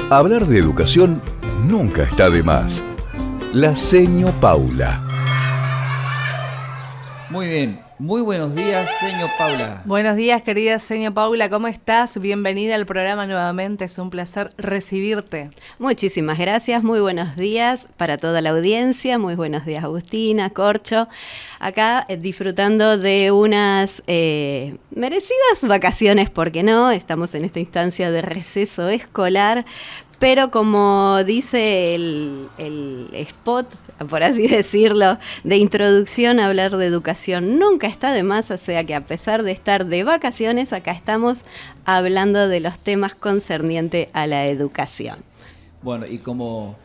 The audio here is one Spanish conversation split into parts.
Hablar de educación nunca está de más. La Seño Paula. Muy bien, muy buenos días, Seño Paula. Buenos días, querida Seño Paula, ¿cómo estás? Bienvenida al programa nuevamente, es un placer recibirte. Muchísimas gracias, muy buenos días para toda la audiencia, muy buenos días Agustina, Corcho. Acá disfrutando de unas merecidas vacaciones, ¿por qué no? Estamos en esta instancia de receso escolar, pero como dice el spot, por así decirlo, de introducción a hablar de educación nunca está de más, o sea que a pesar de estar de vacaciones, acá estamos hablando de los temas concernientes a la educación. Bueno, y como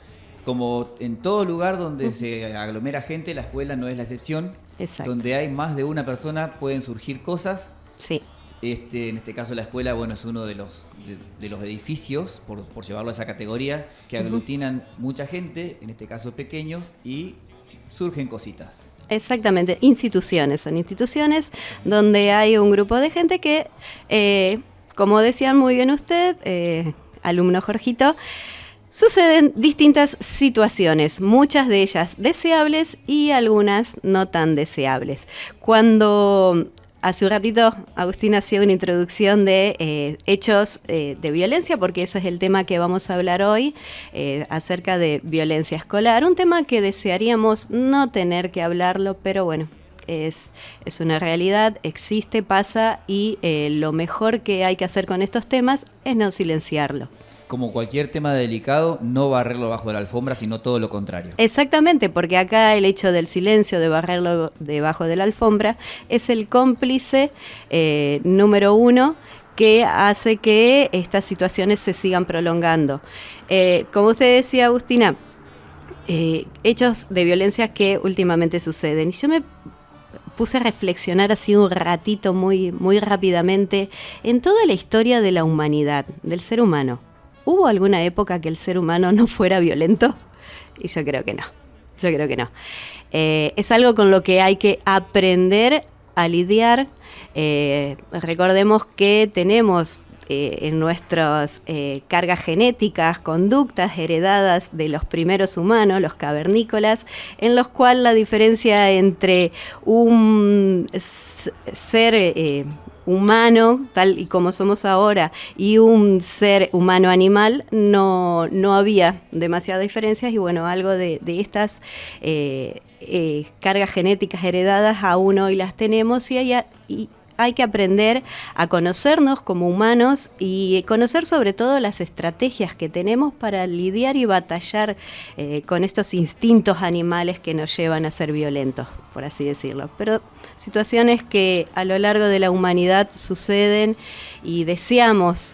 en todo lugar donde se aglomera gente, la escuela no es la excepción. Exacto. Donde hay más de una persona pueden surgir cosas. Sí. En este caso la escuela, bueno, es uno de los edificios, por llevarlo a esa categoría, que aglutinan mucha gente, en este caso pequeños, y surgen cositas. Exactamente, son instituciones donde hay un grupo de gente que, como decían muy bien usted, alumno Jorgito, suceden distintas situaciones, muchas de ellas deseables y algunas no tan deseables. Cuando hace un ratito Agustín hacía una introducción de hechos de violencia, porque ese es el tema que vamos a hablar hoy, acerca de violencia escolar, un tema que desearíamos no tener que hablarlo, pero bueno, es una realidad, existe, pasa y lo mejor que hay que hacer con estos temas es no silenciarlo. Como cualquier tema delicado, no barrerlo bajo de la alfombra, sino todo lo contrario. Exactamente, porque acá el hecho del silencio, de barrerlo debajo de la alfombra, es el cómplice número uno que hace que estas situaciones se sigan prolongando. Como usted decía, Agustina, hechos de violencia que últimamente suceden. Y yo me puse a reflexionar así un ratito, muy, muy rápidamente, en toda la historia de la humanidad, del ser humano. ¿Hubo alguna época que el ser humano no fuera violento? Y yo creo que no. Es algo con lo que hay que aprender a lidiar. Recordemos que tenemos en nuestras cargas genéticas, conductas heredadas de los primeros humanos, los cavernícolas, en los cuales la diferencia entre un ser humano, tal y como somos ahora, y un ser humano animal, no había demasiadas diferencias, y bueno, algo de estas cargas genéticas heredadas aún hoy las tenemos, y hay que aprender a conocernos como humanos y conocer sobre todo las estrategias que tenemos para lidiar y batallar con estos instintos animales que nos llevan a ser violentos, por así decirlo. Pero situaciones que a lo largo de la humanidad suceden y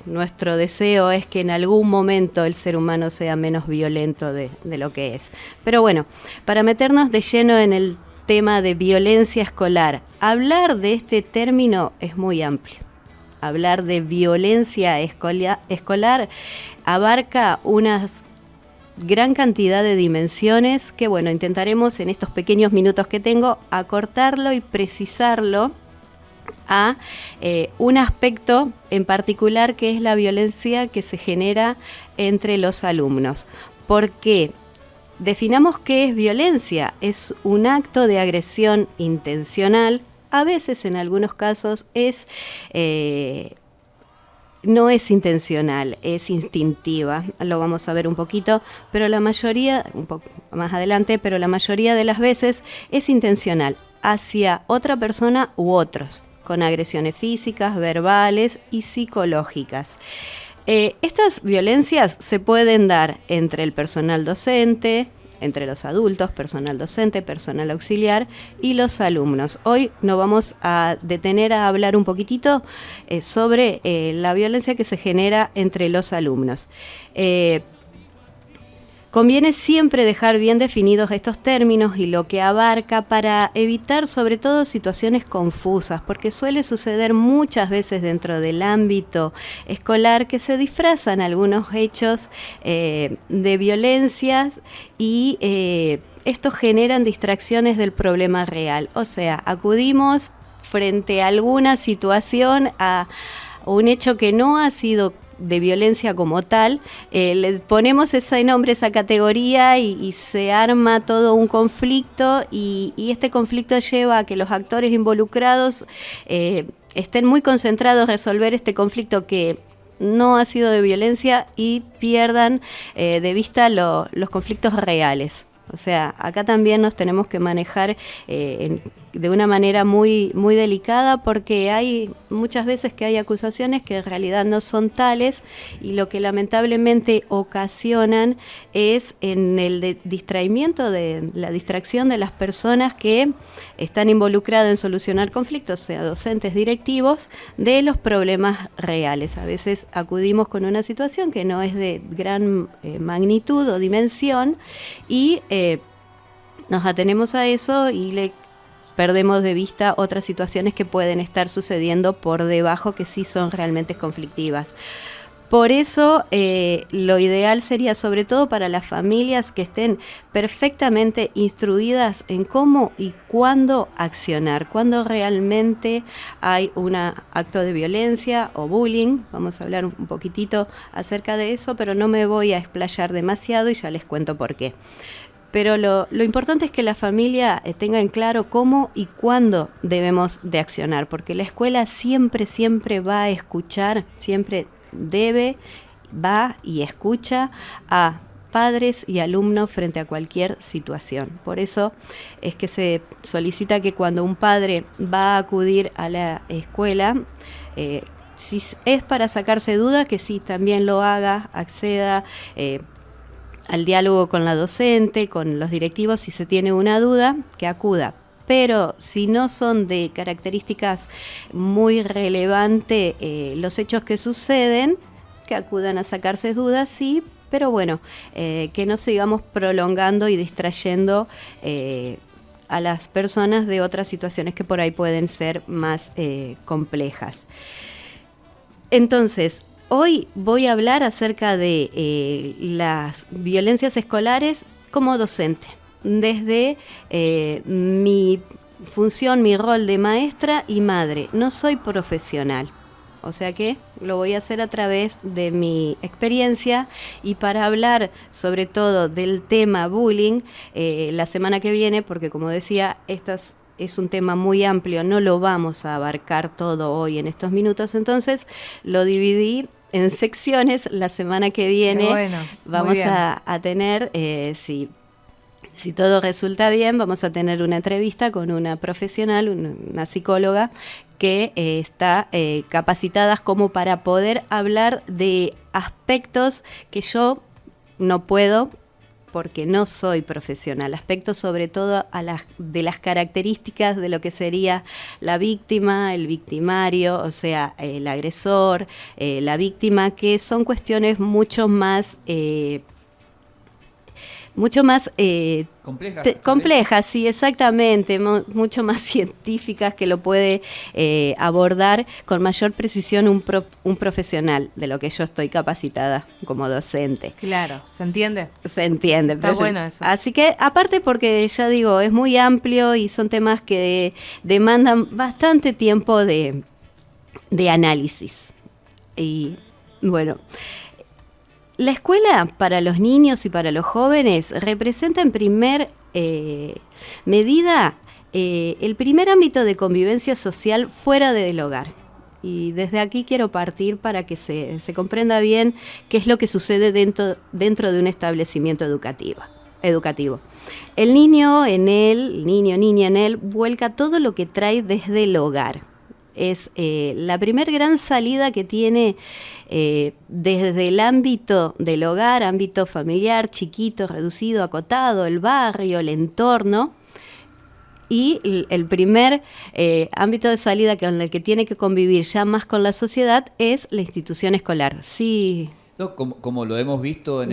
nuestro deseo es que en algún momento el ser humano sea menos violento de lo que es. Pero bueno, para meternos de lleno en el tema de violencia escolar. Hablar de este término es muy amplio. Hablar de violencia escolar abarca una gran cantidad de dimensiones que, bueno, intentaremos en estos pequeños minutos que tengo acortarlo y precisarlo a un aspecto en particular, que es la violencia que se genera entre los alumnos. ¿Por qué? Definamos qué es violencia. Es un acto de agresión intencional. A veces, en algunos casos, no es intencional, es instintiva. Lo vamos a ver un poquito, pero la mayoría, un poco más adelante, pero la mayoría de las veces es intencional hacia otra persona u otros, con agresiones físicas, verbales y psicológicas. Estas violencias se pueden dar entre el personal docente, entre los adultos, personal docente, personal auxiliar y los alumnos. Hoy nos vamos a detener a hablar un poquitito sobre la violencia que se genera entre los alumnos. Conviene siempre dejar bien definidos estos términos y lo que abarca para evitar sobre todo situaciones confusas, porque suele suceder muchas veces dentro del ámbito escolar que se disfrazan algunos hechos de violencias y estos generan distracciones del problema real. O sea, acudimos frente a alguna situación, a un hecho que no ha sido de violencia como tal, le ponemos ese nombre, esa categoría y se arma todo un conflicto y este conflicto lleva a que los actores involucrados estén muy concentrados en resolver este conflicto que no ha sido de violencia y pierdan de vista los conflictos reales. O sea, acá también nos tenemos que manejar de una manera muy, muy delicada porque hay muchas veces que hay acusaciones que en realidad no son tales y lo que lamentablemente ocasionan es en el distraimiento, de la distracción de las personas que están involucradas en solucionar conflictos, sea docentes, directivos, de los problemas reales. A veces acudimos con una situación que no es de gran magnitud o dimensión y nos atenemos a eso y perdemos de vista otras situaciones que pueden estar sucediendo por debajo que sí son realmente conflictivas. Por eso lo ideal sería, sobre todo para las familias, que estén perfectamente instruidas en cómo y cuándo accionar, cuándo realmente hay un acto de violencia o bullying. Vamos a hablar un poquitito acerca de eso, pero no me voy a explayar demasiado y ya les cuento por qué. Pero lo importante es que la familia tenga en claro cómo y cuándo debemos de accionar, porque la escuela siempre va a escuchar, siempre va y escucha a padres y alumnos frente a cualquier situación. Por eso es que se solicita que cuando un padre va a acudir a la escuela, si es para sacarse dudas, que sí también lo haga, acceda al diálogo con la docente, con los directivos, si se tiene una duda, que acuda. Pero si no son de características muy relevantes los hechos que suceden, que acudan a sacarse dudas, sí, pero bueno, que no sigamos prolongando y distrayendo a las personas de otras situaciones que por ahí pueden ser más complejas. Entonces, hoy voy a hablar acerca de las violencias escolares como docente, desde mi función, mi rol de maestra y madre. No soy profesional, o sea que lo voy a hacer a través de mi experiencia y para hablar sobre todo del tema bullying la semana que viene, porque como decía, es un tema muy amplio, no lo vamos a abarcar todo hoy en estos minutos, entonces lo dividí en secciones. La semana que viene vamos a tener, si todo resulta bien, vamos a tener una entrevista con una profesional, una psicóloga, que está capacitada como para poder hablar de aspectos que yo no puedo, porque no soy profesional, aspectos sobre todo de las características de lo que sería la víctima, el victimario, o sea, el agresor, la víctima, que son cuestiones mucho más complejas, sí, exactamente, mucho más científicas, que lo puede abordar con mayor precisión un profesional de lo que yo estoy capacitada como docente. Claro, ¿se entiende? Se entiende. Está bueno eso. Así que, aparte porque ya digo, es muy amplio y son temas que demandan bastante tiempo de análisis. Y bueno, la escuela para los niños y para los jóvenes representa en primer medida el primer ámbito de convivencia social fuera del hogar. Y desde aquí quiero partir para que se comprenda bien qué es lo que sucede dentro de un establecimiento educativo. El niño, niña en él, vuelca todo lo que trae desde el hogar. Es la primer gran salida que tiene desde el ámbito del hogar, ámbito familiar, chiquito, reducido, acotado, el barrio, el entorno. Y el primer ámbito de salida con el que tiene que convivir ya más con la sociedad es la institución escolar. Sí. No, como lo hemos visto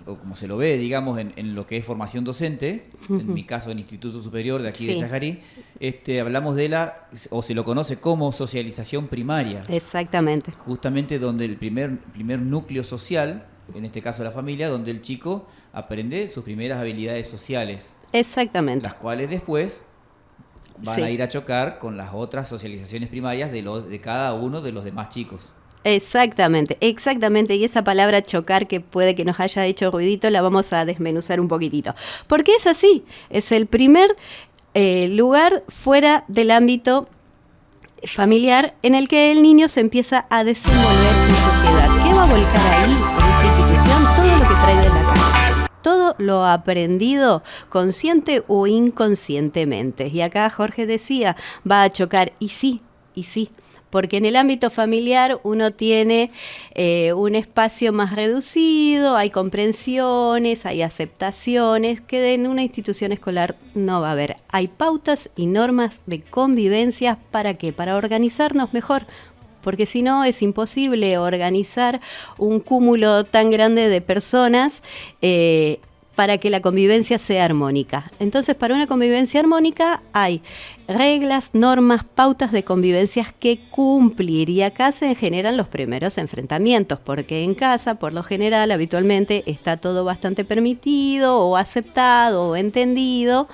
o como se lo ve, digamos, en lo que es formación docente, en mi caso en Instituto Superior de aquí de Chajarí, hablamos o se lo conoce como socialización primaria. Exactamente. Justamente donde el primer núcleo social, en este caso la familia, donde el chico aprende sus primeras habilidades sociales. Exactamente. Las cuales después van a ir a chocar con las otras socializaciones primarias de cada uno de los demás chicos. Exactamente. Y esa palabra chocar, que puede que nos haya hecho ruidito, la vamos a desmenuzar un poquitito. Porque es así, es el primer lugar fuera del ámbito familiar en el que el niño se empieza a desenvolver en sociedad. ¿Qué va a volcar ahí, en esta institución? Todo lo que trae de la casa. Todo lo aprendido, consciente o inconscientemente. Y acá Jorge decía, va a chocar. Y sí. Porque en el ámbito familiar uno tiene un espacio más reducido, hay comprensiones, hay aceptaciones, que en una institución escolar no va a haber. Hay pautas y normas de convivencia, ¿para qué? Para organizarnos mejor. Porque si no es imposible organizar un cúmulo tan grande de personas para que la convivencia sea armónica. Entonces, para una convivencia armónica hay reglas, normas, pautas de convivencias que cumplir. Y acá se generan los primeros enfrentamientos, porque en casa, por lo general, habitualmente, está todo bastante permitido o aceptado o entendido,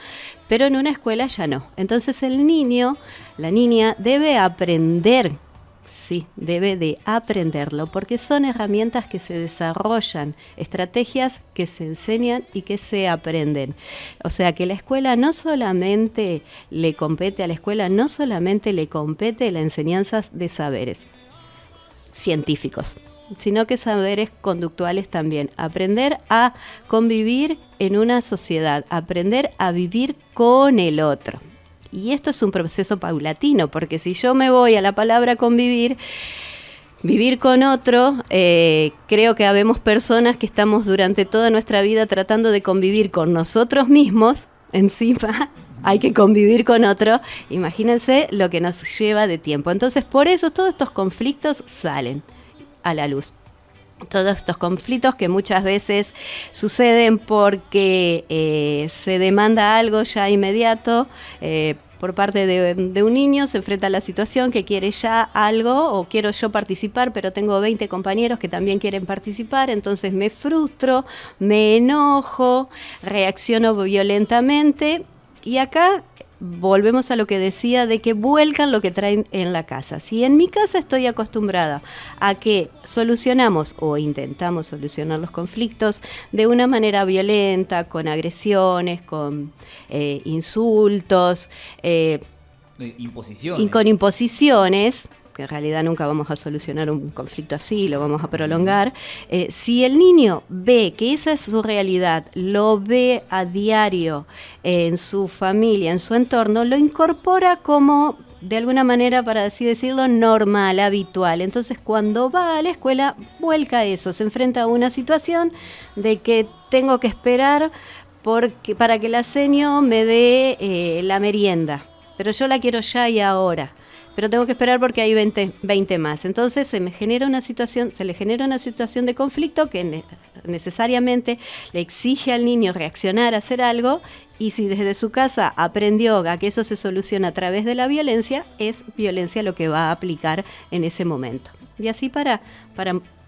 pero en una escuela ya no. Entonces el niño, la niña, debe aprender. Sí, debe de aprenderlo, porque son herramientas que se desarrollan, estrategias que se enseñan y que se aprenden. O sea que la escuela no solamente le compete la enseñanza de saberes científicos, sino que saberes conductuales también. Aprender a convivir en una sociedad, aprender a vivir con el otro. Y esto es un proceso paulatino, porque si yo me voy a la palabra convivir, vivir con otro, creo que habemos personas que estamos durante toda nuestra vida tratando de convivir con nosotros mismos, encima hay que convivir con otro, imagínense lo que nos lleva de tiempo. Entonces, por eso todos estos conflictos salen a la luz. Todos estos conflictos que muchas veces suceden porque se demanda algo ya inmediato por parte de un niño, se enfrenta a la situación que quiere ya algo, o quiero yo participar, pero tengo 20 compañeros que también quieren participar, entonces me frustro, me enojo, reacciono violentamente, y acá volvemos a lo que decía de que vuelcan lo que traen en la casa. Si en mi casa estoy acostumbrada a que solucionamos o intentamos solucionar los conflictos de una manera violenta, con agresiones, con insultos, imposiciones. Y con imposiciones, que en realidad nunca vamos a solucionar un conflicto así, lo vamos a prolongar. Si el niño ve que esa es su realidad, lo ve a diario en su familia, en su entorno, lo incorpora como, de alguna manera, para así decirlo, normal, habitual. Entonces, cuando va a la escuela, vuelca eso, se enfrenta a una situación de que tengo que esperar para que la seño me dé la merienda, pero yo la quiero ya y ahora. Pero tengo que esperar porque hay 20 más. Entonces se le genera una situación de conflicto que necesariamente le exige al niño reaccionar, hacer algo, y si desde su casa aprendió a que eso se soluciona a través de la violencia, es violencia lo que va a aplicar en ese momento. Y así para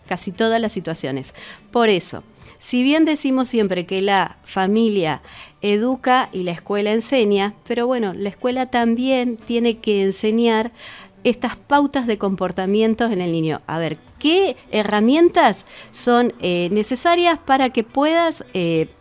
casi todas las situaciones. Por eso, si bien decimos siempre que la familia educa y la escuela enseña, pero bueno, la escuela también tiene que enseñar estas pautas de comportamientos en el niño. A ver, ¿qué herramientas son necesarias para que puedas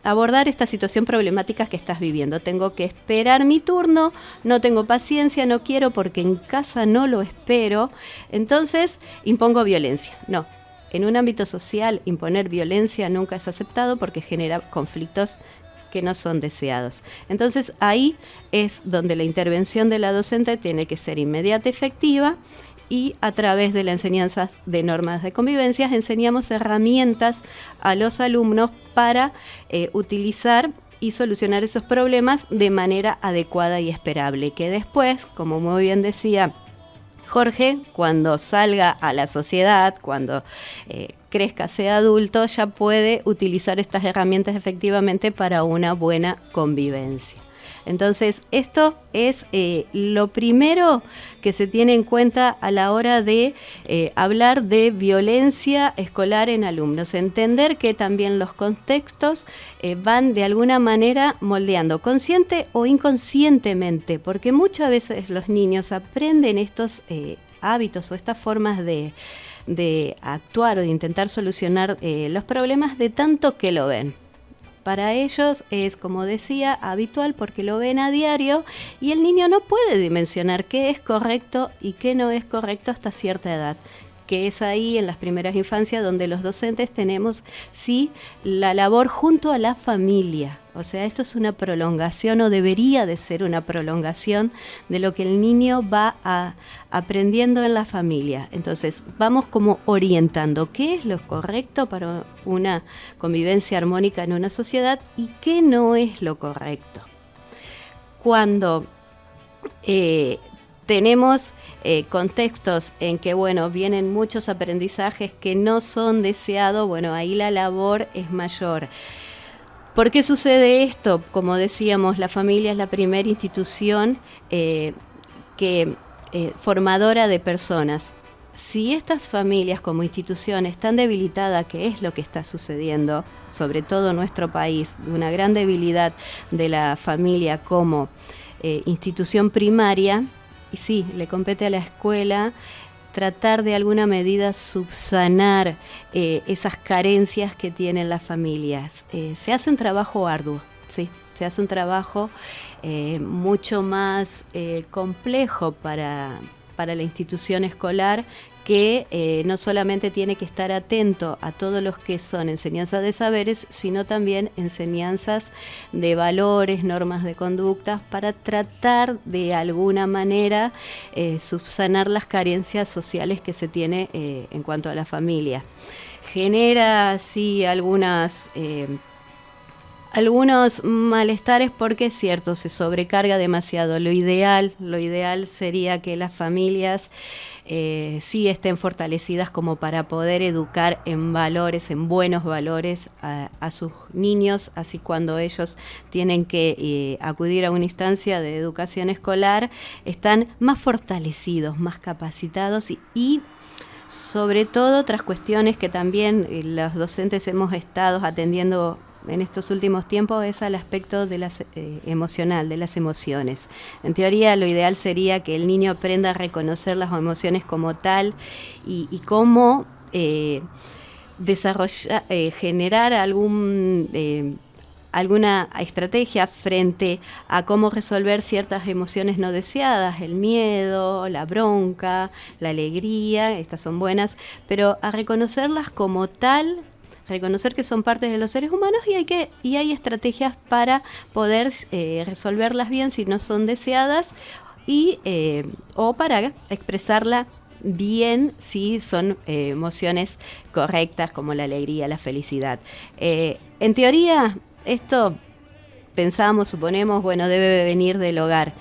abordar esta situación problemática que estás viviendo? Tengo que esperar mi turno, no tengo paciencia, no quiero porque en casa no lo espero, entonces impongo violencia. No. En un ámbito social, imponer violencia nunca es aceptado porque genera conflictos que no son deseados. Entonces, ahí es donde la intervención de la docente tiene que ser inmediata, efectiva, y a través de la enseñanza de normas de convivencia enseñamos herramientas a los alumnos para utilizar y solucionar esos problemas de manera adecuada y esperable, que después, como muy bien decía Jorge, cuando salga a la sociedad, cuando crezca, sea adulto, ya puede utilizar estas herramientas efectivamente para una buena convivencia. Entonces, esto es lo primero que se tiene en cuenta a la hora de hablar de violencia escolar en alumnos. Entender que también los contextos van de alguna manera moldeando, consciente o inconscientemente, porque muchas veces los niños aprenden estos hábitos o estas formas de de actuar o de intentar solucionar los problemas de tanto que lo ven. Para ellos es, como decía, habitual porque lo ven a diario y el niño no puede dimensionar qué es correcto y qué no es correcto hasta cierta edad, que es ahí en las primeras infancias donde los docentes tenemos, sí, la labor junto a la familia. O sea, esto es una prolongación o debería de ser una prolongación de lo que el niño va aprendiendo en la familia. Entonces, vamos como orientando qué es lo correcto para una convivencia armónica en una sociedad y qué no es lo correcto. Cuando tenemos contextos en que, bueno, vienen muchos aprendizajes que no son deseados, bueno, ahí la labor es mayor. ¿Por qué sucede esto? Como decíamos, la familia es la primera institución formadora de personas. Si estas familias como institución están debilitadas, que es lo que está sucediendo, sobre todo en nuestro país, una gran debilidad de la familia como institución primaria, y sí, le compete a la escuela tratar de alguna medida subsanar esas carencias que tienen las familias. Se hace un trabajo arduo, sí, se hace un trabajo mucho más complejo para la institución escolar, que no solamente tiene que estar atento a todo lo que son enseñanzas de saberes, sino también enseñanzas de valores, normas de conductas, para tratar de alguna manera subsanar las carencias sociales que se tiene en cuanto a la familia. Genera, sí, algunos malestares porque es cierto, se sobrecarga demasiado. Lo ideal sería que las familias sí estén fortalecidas como para poder educar en valores, en buenos valores a sus niños, así cuando ellos tienen que acudir a una instancia de educación escolar, están más fortalecidos, más capacitados y sobre todo otras cuestiones que también los docentes hemos estado atendiendo en estos últimos tiempos es al aspecto de emocional, de las emociones. En teoría, lo ideal sería que el niño aprenda a reconocer las emociones como tal y cómo generar alguna estrategia frente a cómo resolver ciertas emociones no deseadas, el miedo, la bronca, la alegría, estas son buenas, pero a reconocerlas como tal, reconocer que son partes de los seres humanos y hay estrategias para poder resolverlas bien si no son deseadas o para expresarla bien si son emociones correctas como la alegría, la felicidad. En teoría, esto pensamos, suponemos, bueno, debe venir del hogar.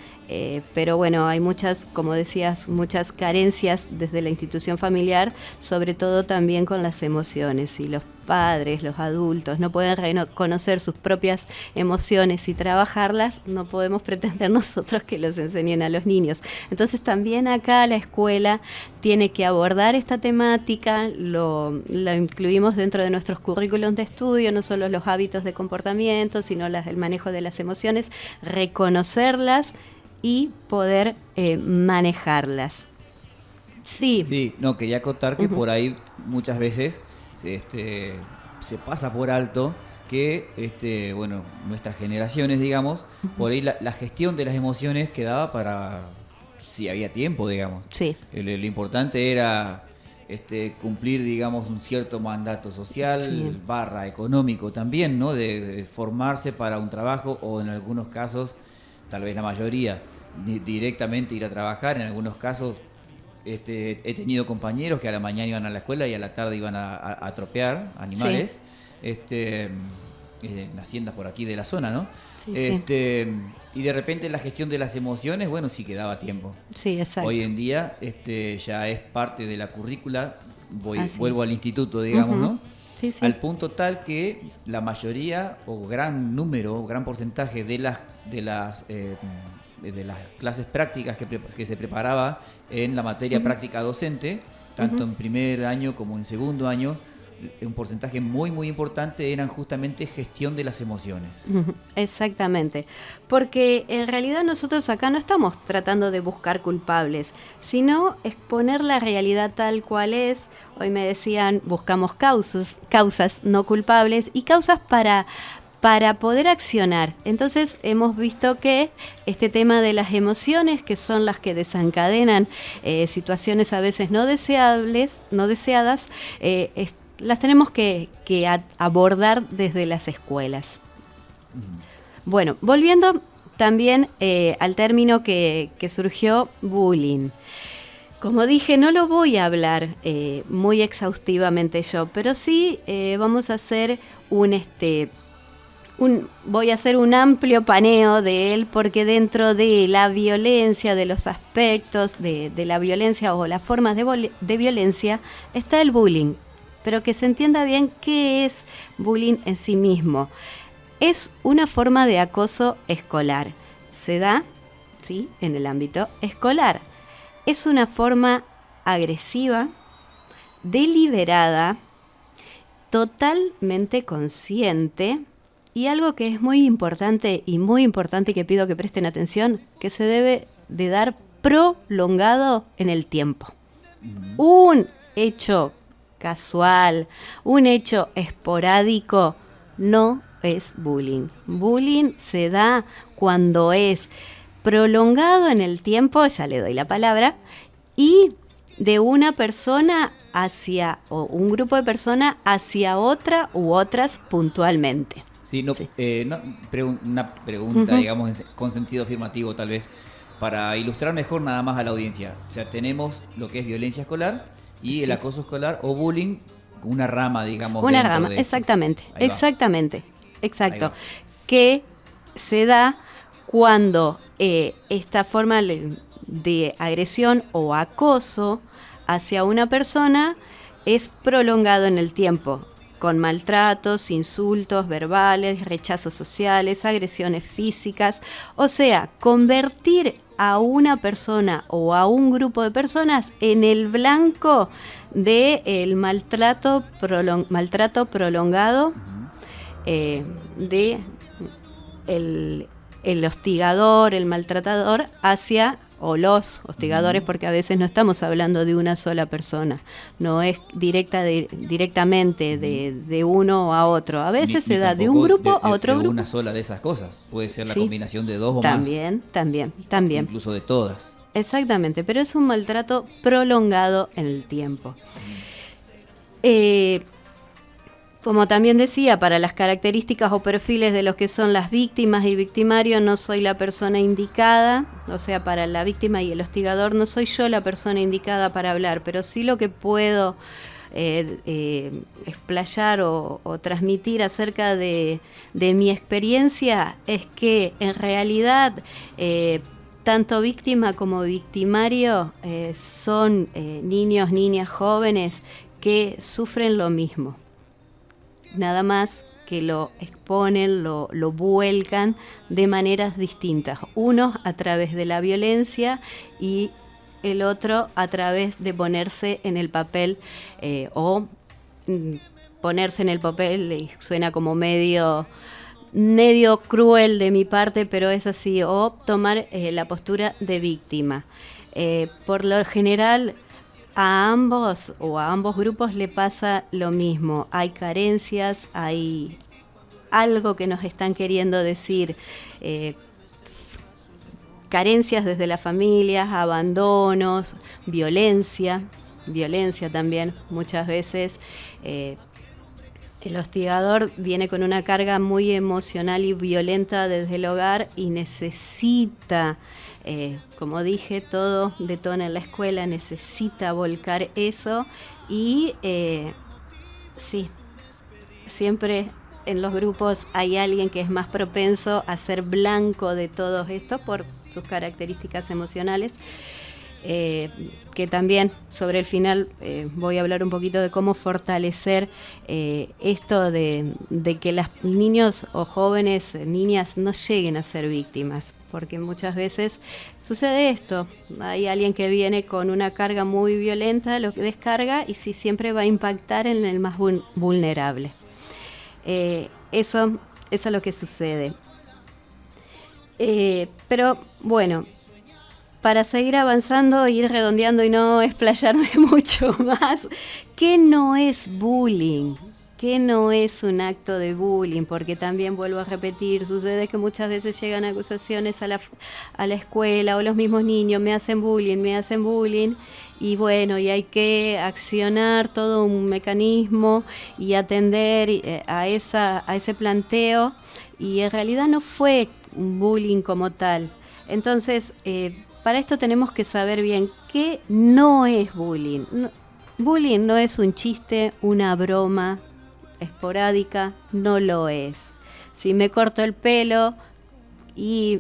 Pero bueno, hay muchas, como decías, muchas carencias desde la institución familiar, sobre todo también con las emociones. Si los padres, los adultos no pueden reconocer sus propias emociones y trabajarlas, no podemos pretender nosotros que los enseñen a los niños. Entonces también acá la escuela tiene que abordar esta temática, lo incluimos dentro de nuestros currículums de estudio, no solo los hábitos de comportamiento, sino el manejo de las emociones, reconocerlas y poder manejarlas. Sí, no, quería acotar que por ahí muchas veces se pasa por alto que bueno, nuestras generaciones, digamos, por ahí la gestión de las emociones quedaba para si había tiempo, digamos. Sí. Lo importante era cumplir, digamos, un cierto mandato social, sí, / económico también, ¿no? De formarse para un trabajo o en algunos casos, tal vez la mayoría, directamente ir a trabajar. En algunos casos he tenido compañeros que a la mañana iban a la escuela y a la tarde iban a tropear animales, sí, en haciendas por aquí de la zona, ¿no? Sí, sí. Y de repente la gestión de las emociones, bueno, sí quedaba tiempo. Sí, exacto. Hoy en día ya es parte de la currícula, vuelvo al instituto, digamos, ¿no? Sí, sí. Al punto tal que la mayoría o gran porcentaje de las clases prácticas que se preparaba en la materia práctica docente, tanto en primer año como en segundo año, un porcentaje muy, muy importante eran justamente gestión de las emociones. Exactamente, porque en realidad nosotros acá no estamos tratando de buscar culpables, sino exponer la realidad tal cual es. Hoy me decían, buscamos causas no culpables y causas para poder accionar. Entonces hemos visto que este tema de las emociones, que son las que desencadenan situaciones a veces no deseadas, las tenemos que abordar desde las escuelas. Bueno, volviendo también al término que surgió, bullying. Como dije, no lo voy a hablar muy exhaustivamente yo, pero sí vamos a hacer voy a hacer un amplio paneo de él, porque dentro de la violencia, de los aspectos de la violencia o las formas de violencia, está el bullying. Pero que se entienda bien qué es bullying en sí mismo. Es una forma de acoso escolar. Se da, ¿sí?, en el ámbito escolar. Es una forma agresiva, deliberada, totalmente consciente, y algo que es muy importante y que pido que presten atención, que se debe de dar prolongado en el tiempo. Un hecho casual, un hecho esporádico no es bullying. Bullying se da cuando es prolongado en el tiempo, ya le doy la palabra, y de una persona o un grupo de personas hacia otra u otras puntualmente. Sí, una pregunta, digamos, con sentido afirmativo tal vez, para ilustrar mejor nada más a la audiencia. O sea, tenemos lo que es violencia escolar y el acoso escolar o bullying, una rama, digamos. Una rama, exactamente, exacto. Que se da cuando esta forma de agresión o acoso hacia una persona es prolongado en el tiempo, con maltratos, insultos verbales, rechazos sociales, agresiones físicas. O sea, convertir a una persona o a un grupo de personas en el blanco del maltrato prolongado de el hostigador, el maltratador hacia, o los hostigadores, porque a veces no estamos hablando de una sola persona, no es directamente de uno a otro, a veces se da de un grupo a otro grupo. Una sola de esas cosas, puede ser la combinación de dos o también, más. También. Incluso de todas. Exactamente, pero es un maltrato prolongado en el tiempo. Como también decía, para las características o perfiles de los que son las víctimas y victimarios, no soy la persona indicada, o sea, para la víctima y el hostigador no soy yo la persona indicada para hablar, pero sí lo que puedo explayar o transmitir acerca de mi experiencia es que en realidad tanto víctima como victimario son niños, niñas, jóvenes que sufren lo mismo. Nada más que lo exponen, lo vuelcan de maneras distintas. Unos a través de la violencia y el otro a través de ponerse en el papel ponerse en el papel suena como medio cruel de mi parte, pero es así, o tomar la postura de víctima. Por lo general, a ambos grupos le pasa lo mismo. Hay carencias, hay algo que nos están queriendo decir. Carencias desde las familias, abandonos, violencia también. Muchas veces el hostigador viene con una carga muy emocional y violenta desde el hogar y necesita, como dije, todo detona en la escuela, necesita volcar eso y sí, siempre en los grupos hay alguien que es más propenso a ser blanco de todo esto por sus características emocionales. Que también sobre el final voy a hablar un poquito de cómo fortalecer esto de que los niños o jóvenes, niñas, no lleguen a ser víctimas. porque muchas veces sucede esto. Hay alguien que viene con una carga muy violenta, lo que descarga, y sí, siempre va a impactar en el más vulnerable. Eso es lo que sucede. Pero bueno, para seguir avanzando, ir redondeando y no explayarme mucho más, ¿qué no es bullying? ¿Qué no es un acto de bullying? Porque también vuelvo a repetir, sucede que muchas veces llegan acusaciones a la escuela, o los mismos niños me hacen bullying, y bueno, y hay que accionar todo un mecanismo y atender a ese planteo, y en realidad no fue un bullying como tal. Entonces, para esto tenemos que saber bien qué no es bullying. Bullying no es un chiste, una broma esporádica, no lo es. Si me corto el pelo y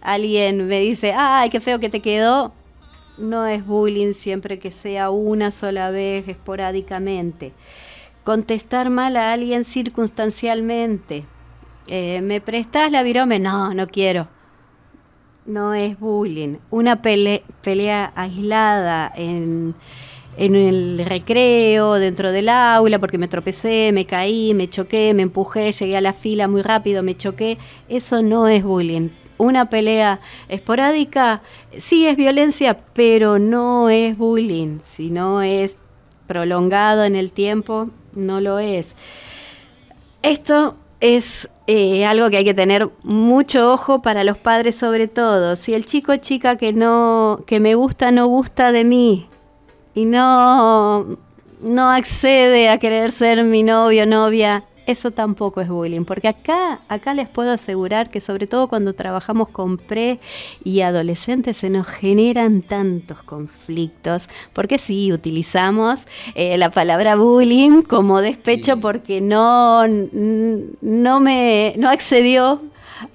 alguien me dice, ¡ay, qué feo que te quedó!, no es bullying siempre que sea una sola vez, esporádicamente. Contestar mal a alguien circunstancialmente. ¿Me prestás la virome? No quiero. No es bullying. Una pelea aislada en el recreo, dentro del aula, porque me tropecé, me caí, me choqué, me empujé, llegué a la fila muy rápido, me choqué, eso no es bullying. Una pelea esporádica sí es violencia, pero no es bullying. Si no es prolongado en el tiempo, no lo es. Esto es algo que hay que tener mucho ojo para los padres, sobre todo. Si el chico o chica que me gusta no gusta de mí y no accede a querer ser mi novio o novia, eso tampoco es bullying, porque acá les puedo asegurar que sobre todo cuando trabajamos con pre y adolescentes se nos generan tantos conflictos, porque sí, utilizamos la palabra bullying como despecho, sí, porque no accedió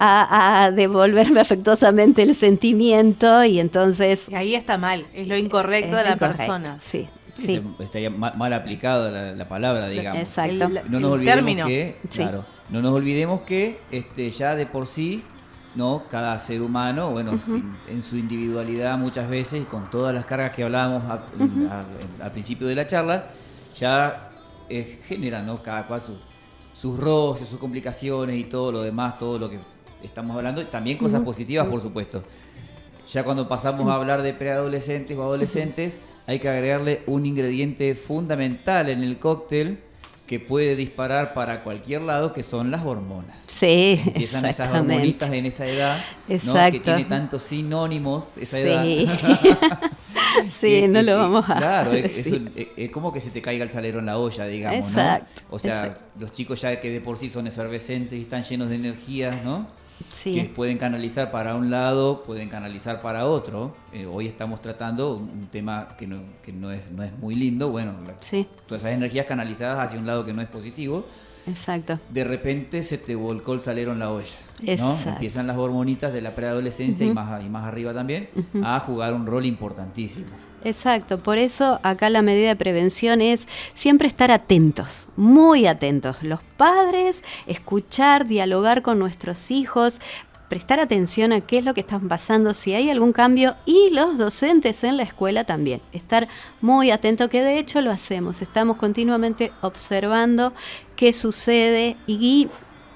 a devolverme afectuosamente el sentimiento, y entonces... Y ahí está mal, es lo incorrecto de la persona. Sí. Sí. Estaría mal aplicada la palabra, digamos. Exacto. No nos olvidemos no nos olvidemos que ya de por sí, ¿no? Cada ser humano, bueno, en su individualidad muchas veces, y con todas las cargas que hablábamos al principio de la charla, ya genera, ¿no? Cada cual sus roces, sus complicaciones y todo lo demás, todo lo que estamos hablando, y también cosas positivas, por supuesto. Ya cuando pasamos a hablar de preadolescentes o adolescentes, hay que agregarle un ingrediente fundamental en el cóctel que puede disparar para cualquier lado, que son las hormonas. Sí, empiezan esas hormonitas en esa edad, ¿no? Que tiene tantos sinónimos esa edad. Sí, no lo vamos a claro, decir. Es como que se te caiga el salero en la olla, digamos, exacto, ¿no? O sea, exacto. Los chicos ya que de por sí son efervescentes y están llenos de energías, ¿no? Sí. Que pueden canalizar para un lado, pueden canalizar para otro. Hoy estamos tratando un tema que no es muy lindo. Bueno, sí, todas esas energías canalizadas hacia un lado que no es positivo. Exacto. De repente se te volcó el salero en la olla, ¿no? Exacto. Empiezan las hormonitas de la preadolescencia y más arriba también a jugar un rol importantísimo. Exacto, por eso acá la medida de prevención es siempre estar atentos, muy atentos. Los padres, escuchar, dialogar con nuestros hijos, prestar atención a qué es lo que están pasando, si hay algún cambio, y los docentes en la escuela también, estar muy atentos, que de hecho lo hacemos, estamos continuamente observando qué sucede. Y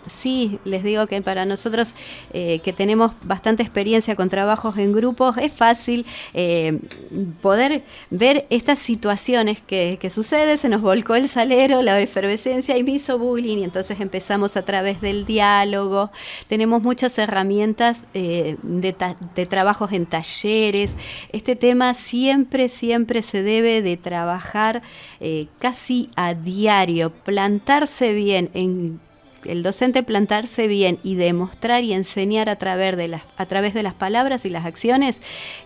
sí, les digo que para nosotros que tenemos bastante experiencia con trabajos en grupos, es fácil poder ver estas situaciones que sucede. Se nos volcó el salero, la efervescencia, y me hizo bullying, y entonces empezamos a través del diálogo. Tenemos muchas herramientas de trabajos en talleres. Este tema siempre se debe de trabajar casi a diario, plantarse bien el docente plantarse bien y demostrar y enseñar a través de las palabras y las acciones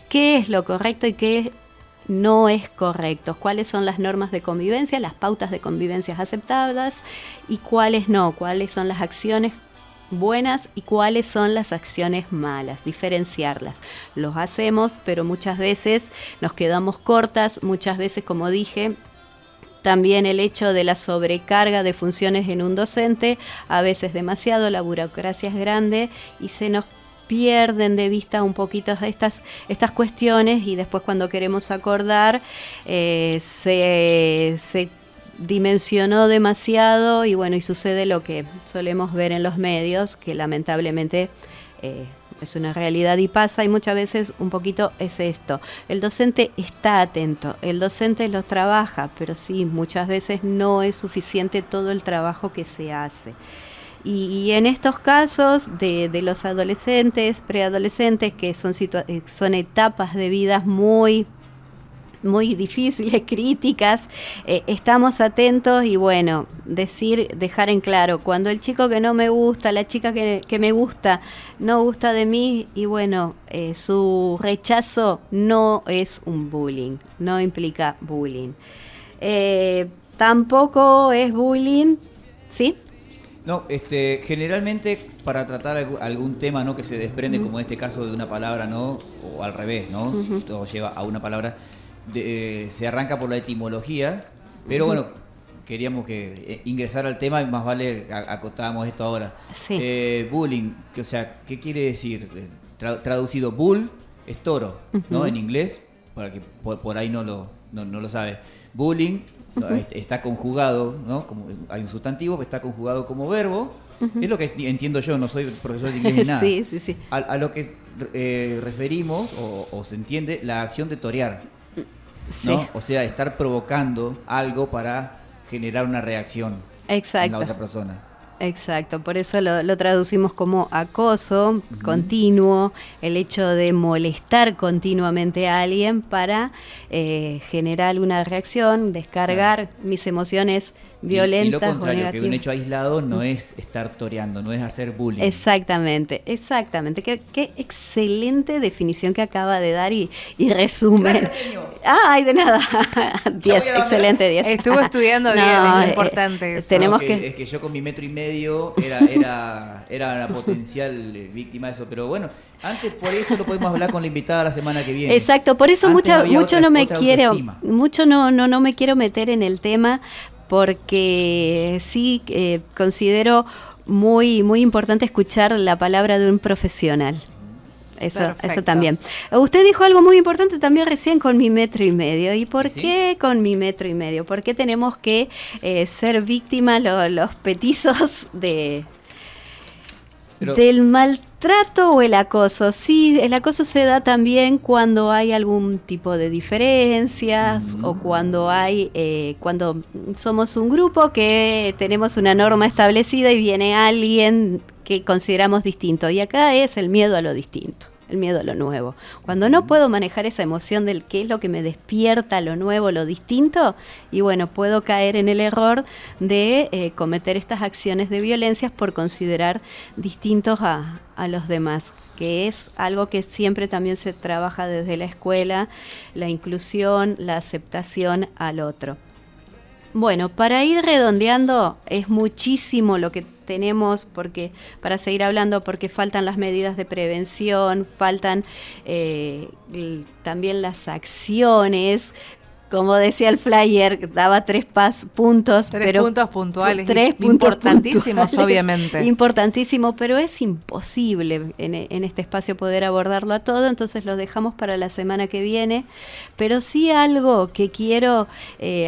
qué es lo correcto y qué no es correcto, cuáles son las normas de convivencia, las pautas de convivencia aceptadas y cuáles no, cuáles son las acciones buenas y cuáles son las acciones malas, diferenciarlas. Los hacemos, pero muchas veces nos quedamos cortas, muchas veces, como dije, también el hecho de la sobrecarga de funciones en un docente, a veces demasiado, la burocracia es grande y se nos pierden de vista un poquito estas cuestiones, y después cuando queremos acordar se dimensionó demasiado, y bueno, y sucede lo que solemos ver en los medios, que lamentablemente es una realidad y pasa, y muchas veces un poquito es esto. El docente está atento, el docente los trabaja, pero sí, muchas veces no es suficiente todo el trabajo que se hace. Y en estos casos de los adolescentes, preadolescentes, que son etapas de vidas muy difíciles, críticas, estamos atentos, y bueno, dejar en claro, cuando el chico que no me gusta, la chica que me gusta, no gusta de mí, y bueno, su rechazo no es un bullying, no implica bullying. Tampoco es bullying, ¿sí? No, generalmente para tratar algún tema, ¿no?, que se desprende, como en este caso, de una palabra, ¿no?, o al revés, ¿no?, todo lleva a una palabra. Se arranca por la etimología, pero bueno, queríamos que ingresar al tema, y más vale acotábamos esto ahora. Sí. Bullying, o sea, ¿qué quiere decir? Traducido, bull es toro, ¿no?, en inglés, para que por ahí no lo sabe. Bullying está conjugado, ¿no?, como hay un sustantivo que está conjugado como verbo. Es lo que entiendo yo, no soy profesor de inglés ni nada. Sí. A lo que referimos, o se entiende, la acción de torear. Sí. ¿No? O sea, estar provocando algo para generar una reacción. Exacto. En la otra persona. Exacto, por eso lo traducimos como acoso continuo, el hecho de molestar continuamente a alguien para generar una reacción, descargar mis emociones violentas. Y lo contrario, o negativas. Que un hecho aislado no es estar toreando, no es hacer bullying. Exactamente. Qué excelente definición que acaba de dar y resumen. Gracias, señor. Ay, de nada. 10, excelente 10. Estuvo estudiando bien, es importante eso. Tenemos es que yo con mi 1,5 metros era una potencial víctima de eso, pero bueno, antes por eso lo podemos hablar con la invitada la semana que viene. Exacto, por eso mucho no me quiero meter en el tema, porque sí considero muy importante escuchar la palabra de un profesional. Eso también. Usted dijo algo muy importante también recién con mi 1,5 metros. ¿Y por qué con mi 1,5 metros? ¿Por qué tenemos que ser víctimas los petizos del maltrato o el acoso? Sí, el acoso se da también cuando hay algún tipo de diferencias o cuando cuando somos un grupo que tenemos una norma establecida y viene alguien que consideramos distinto. Y acá es el miedo a lo distinto, el miedo a lo nuevo. Cuando no puedo manejar esa emoción del qué es lo que me despierta lo nuevo, lo distinto, y bueno, puedo caer en el error de cometer estas acciones de violencia por considerar distintos a los demás, que es algo que siempre también se trabaja desde la escuela, la inclusión, la aceptación al otro. Bueno, para ir redondeando, es muchísimo lo que tenemos para seguir hablando, porque faltan las medidas de prevención, faltan también las acciones. Como decía el flyer, daba 3 puntos. Tres puntos puntuales. 3 puntos importantísimos, puntuales, obviamente. Importantísimo, pero es imposible en este espacio poder abordarlo a todo, entonces lo dejamos para la semana que viene. Pero sí algo que quiero,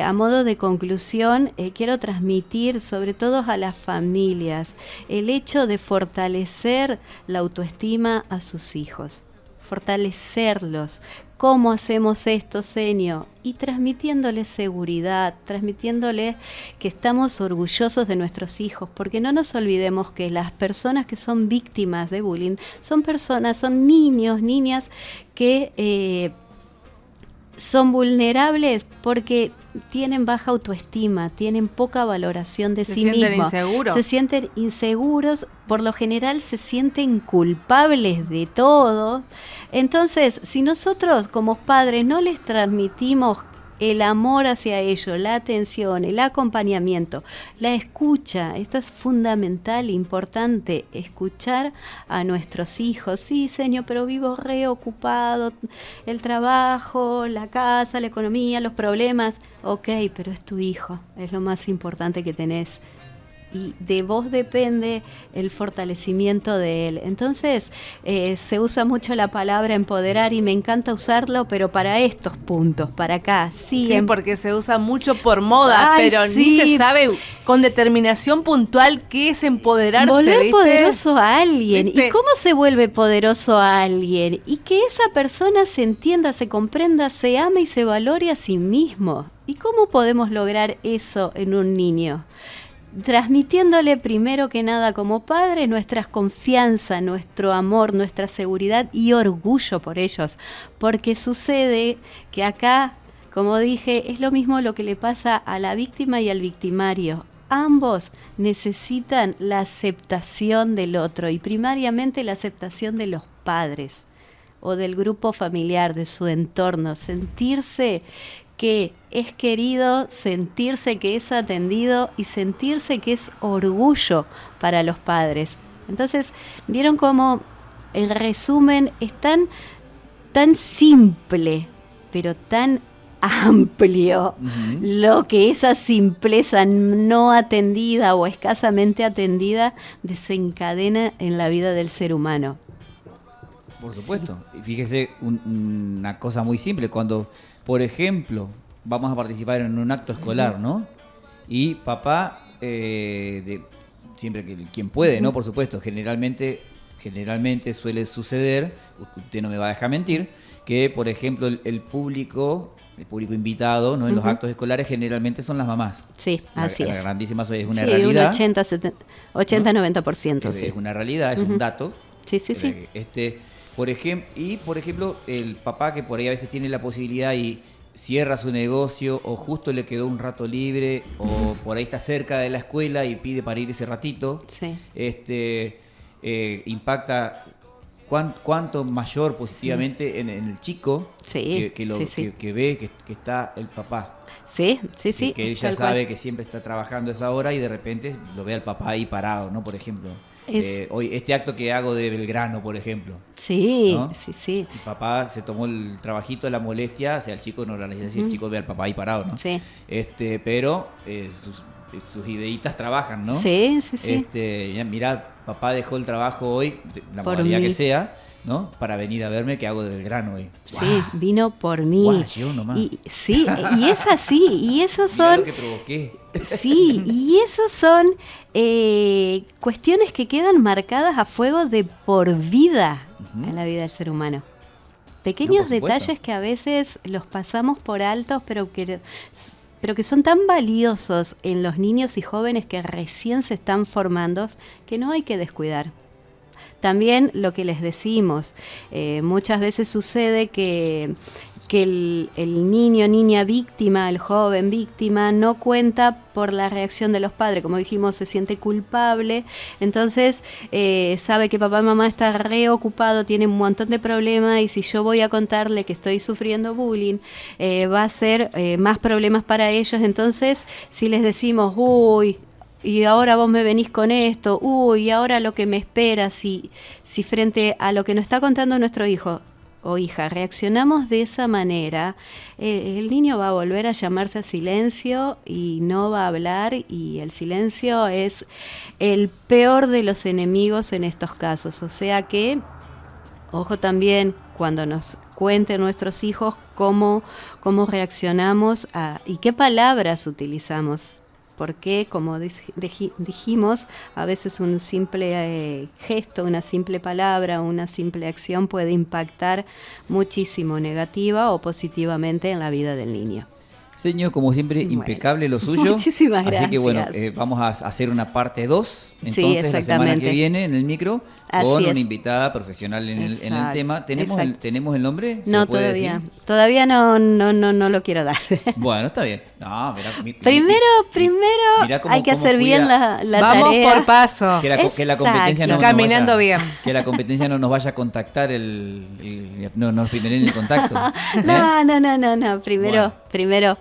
a modo de conclusión, quiero transmitir sobre todo a las familias, el hecho de fortalecer la autoestima a sus hijos, fortalecerlos. ¿Cómo hacemos esto, Senio? Y transmitiéndoles seguridad, transmitiéndoles que estamos orgullosos de nuestros hijos, porque no nos olvidemos que las personas que son víctimas de bullying son niños, niñas que son vulnerables porque tienen baja autoestima, tienen poca valoración de sí mismos. Se sienten inseguros, por lo general se sienten culpables de todo. Entonces, si nosotros como padres no les transmitimos el amor hacia ellos, la atención, el acompañamiento, la escucha, esto es fundamental, importante, escuchar a nuestros hijos. Sí, señor, pero vivo reocupado, el trabajo, la casa, la economía, los problemas. Ok, pero es tu hijo, es lo más importante que tenés. y de vos depende el fortalecimiento de él. Entonces se usa mucho la palabra empoderar y me encanta usarlo, pero para estos puntos, para acá. Sí, porque se usa mucho por moda, pero sí, ni se sabe con determinación puntual qué es empoderarse. Volver ¿viste? poderoso a alguien. ¿Viste? ¿Y cómo se vuelve poderoso a alguien? Y que esa persona se entienda, se comprenda, se ame y se valore a sí mismo. ¿Y cómo podemos lograr eso en un niño? Transmitiéndole primero que nada como padre nuestra confianza, nuestro amor, nuestra seguridad y orgullo por ellos. Porque sucede que acá, como dije, es lo mismo lo que le pasa a la víctima y al victimario. Ambos necesitan la aceptación del otro y primariamente la aceptación de los padres o del grupo familiar, de su entorno. Sentirse que es querido, sentirse que es atendido y sentirse que es orgullo para los padres. Entonces, ¿vieron cómo, en resumen, es tan simple, pero tan amplio lo que esa simpleza no atendida o escasamente atendida desencadena en la vida del ser humano? Por supuesto. Y fíjese una cosa muy simple. Cuando, por ejemplo, vamos a participar en un acto escolar, ¿no? Y papá, siempre que quien puede, ¿no? Por supuesto, generalmente suele suceder, usted no me va a dejar mentir, que, por ejemplo, el público invitado, ¿no? En los actos escolares generalmente son las mamás. Sí, así es. La grandísima es una sí, realidad. Un 80-90%. Sí. Es una realidad, es un dato. Sí. Por ejemplo, el papá que por ahí a veces tiene la posibilidad y cierra su negocio o justo le quedó un rato libre o por ahí está cerca de la escuela y pide para ir ese ratito, sí. Impacta cuánto mayor positivamente en el chico sí, que ve que está el papá. Sí. Que ella sabe que siempre está trabajando a esa hora y de repente lo ve al papá ahí parado, ¿no? Por ejemplo. Hoy este acto que hago de Belgrano, por ejemplo. Sí, ¿no? sí. El papá se tomó el trabajito, la molestia, o sea, el chico no la necesita, si el chico ve al papá ahí parado, ¿no? Sí. Pero sus ideitas trabajan, ¿no? Sí. Ya, mirá, papá dejó el trabajo hoy, la Por modalidad mí. que sea, ¿no? Para venir a verme que hago de Belgrano hoy. Sí, vino por mí. Yo nomás. Y es así, y esos Mirá son... lo que provoqué. Sí, y esas son cuestiones que quedan marcadas a fuego de por vida en la vida del ser humano. Pequeños por supuesto. detalles que a veces los pasamos por altos, pero que son tan valiosos en los niños y jóvenes que recién se están formando, que no hay que descuidar. También lo que les decimos, muchas veces sucede que el niño, niña víctima, el joven víctima, no cuenta por la reacción de los padres. Como dijimos, se siente culpable, entonces sabe que papá y mamá está reocupado, tiene un montón de problemas y si yo voy a contarle que estoy sufriendo bullying, va a ser más problemas para ellos. Entonces, si les decimos, uy, y ahora vos me venís con esto, y ahora lo que me espera, si frente a lo que nos está contando nuestro hijo o hija reaccionamos de esa manera, el niño va a volver a llamarse a silencio y no va a hablar, y el silencio es el peor de los enemigos en estos casos. O sea que, ojo también cuando nos cuenten nuestros hijos cómo reaccionamos y qué palabras utilizamos. Porque, como dijimos, a veces un simple gesto, una simple palabra, una simple acción puede impactar muchísimo negativa o positivamente en la vida del niño. Señor, como siempre, impecable lo suyo. Muchísimas gracias. Así que bueno, vamos a hacer una parte 2, entonces sí, la semana que viene en el micro, así con es. Una invitada profesional en el tema. ¿Tenemos el nombre? No, todavía no lo quiero dar. Bueno, está bien. No, primero hay que hacer bien la Vamos tarea. Vamos por paso. Que la competencia no caminando vaya, bien. Que la competencia no nos vaya a contactar no nos primeren el contacto. No. Primero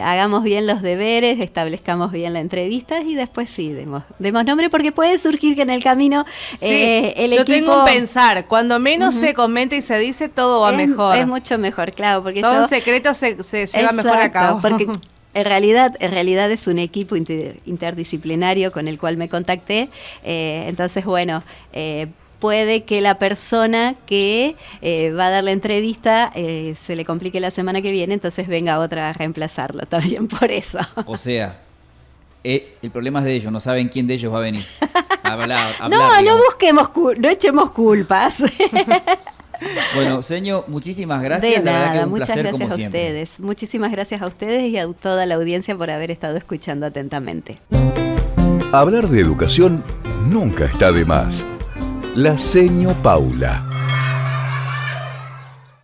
hagamos bien los deberes, establezcamos bien la entrevista y después sí, demos nombre, porque puede surgir que en el camino el yo equipo... tengo un pensar, cuando menos se comenta y se dice, todo va mejor. Es mucho mejor, claro, porque todo en secreto se lleva mejor a cabo. Porque En realidad es un equipo interdisciplinario con el cual me contacté. Entonces, bueno, puede que la persona que va a dar la entrevista se le complique la semana que viene, entonces venga otra a reemplazarlo también por eso. O sea, el problema es de ellos, no saben quién de ellos va a venir. Hablar, No echemos culpas. Bueno, Seño, muchísimas gracias. De La verdad que nada, un muchas placer gracias como a siempre. ustedes. Muchísimas gracias a ustedes y a toda la audiencia por haber estado escuchando atentamente. Hablar de educación nunca está de más. La Seño Paula.